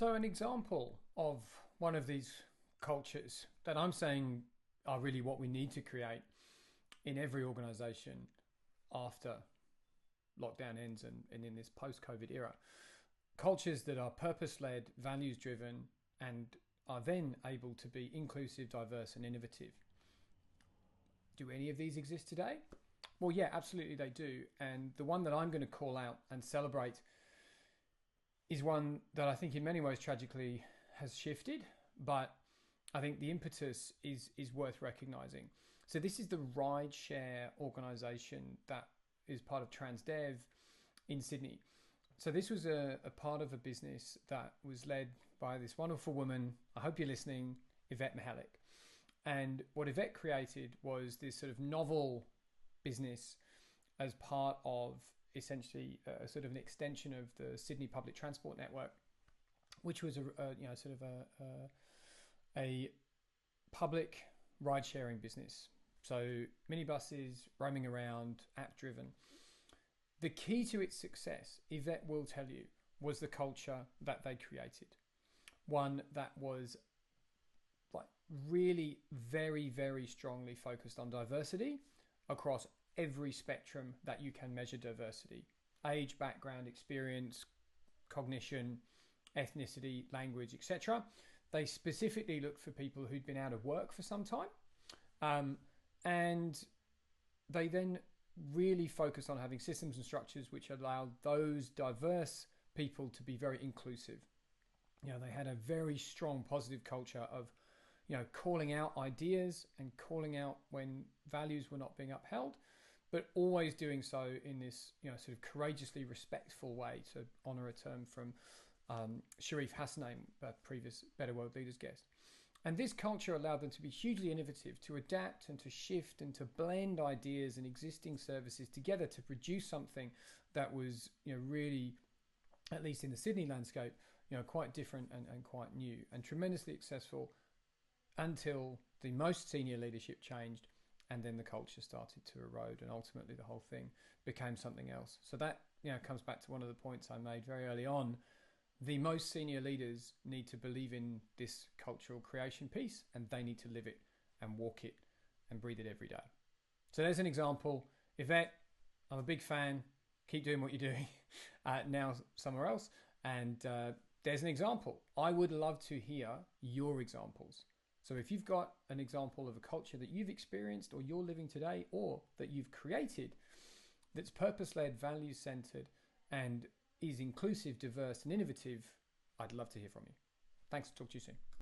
So an example of one of these cultures that I'm saying are really what we need to create in every organization after lockdown ends and in this post-COVID era. Cultures that are purpose-led, values-driven, and are then able to be inclusive, diverse, and innovative. Do any of these exist today? Well, yeah, absolutely they do. And the one that I'm going to call out and celebrate is one that I think in many ways tragically has shifted, but I think the impetus is worth recognizing. So this is the rideshare organization that is part of Transdev in Sydney. So this was a part of a business that was led by this wonderful woman, I hope you're listening, Yvette Mihelic. And what Yvette created was this sort of novel business as part of essentially a sort of an extension of the Sydney public transport network, which was a public ride sharing business. So minibuses roaming around, app driven. The key to its success, Yvette will tell you, was the culture that they created. One that was like really very, very strongly focused on diversity across every spectrum that you can measure diversity: age, background, experience, cognition, ethnicity, language, etc. They specifically looked for people who'd been out of work for some time, and they then really focused on having systems and structures which allowed those diverse people to be very inclusive. They had a very strong positive culture of calling out ideas and calling out when values were not being upheld, but always doing so in this sort of courageously respectful way, to honor a term from Sharif Hassanein, a previous Better World Leaders guest. And this culture allowed them to be hugely innovative, to adapt and to shift and to blend ideas and existing services together to produce something that was really, at least in the Sydney landscape, quite different and quite new and tremendously successful, until the most senior leadership changed, and then the culture started to erode, and ultimately the whole thing became something else. So that comes back to one of the points I made very early on. The most senior leaders need to believe in this cultural creation piece, and they need to live it and walk it and breathe it every day. So there's an example. Yvette, I'm a big fan. Keep doing what you're doing now somewhere else. And there's an example. I would love to hear your examples. So if you've got an example of a culture that you've experienced or you're living today, or that you've created, that's purpose-led, values-centered, and is inclusive, diverse, and innovative, I'd love to hear from you. Thanks. Talk to you soon.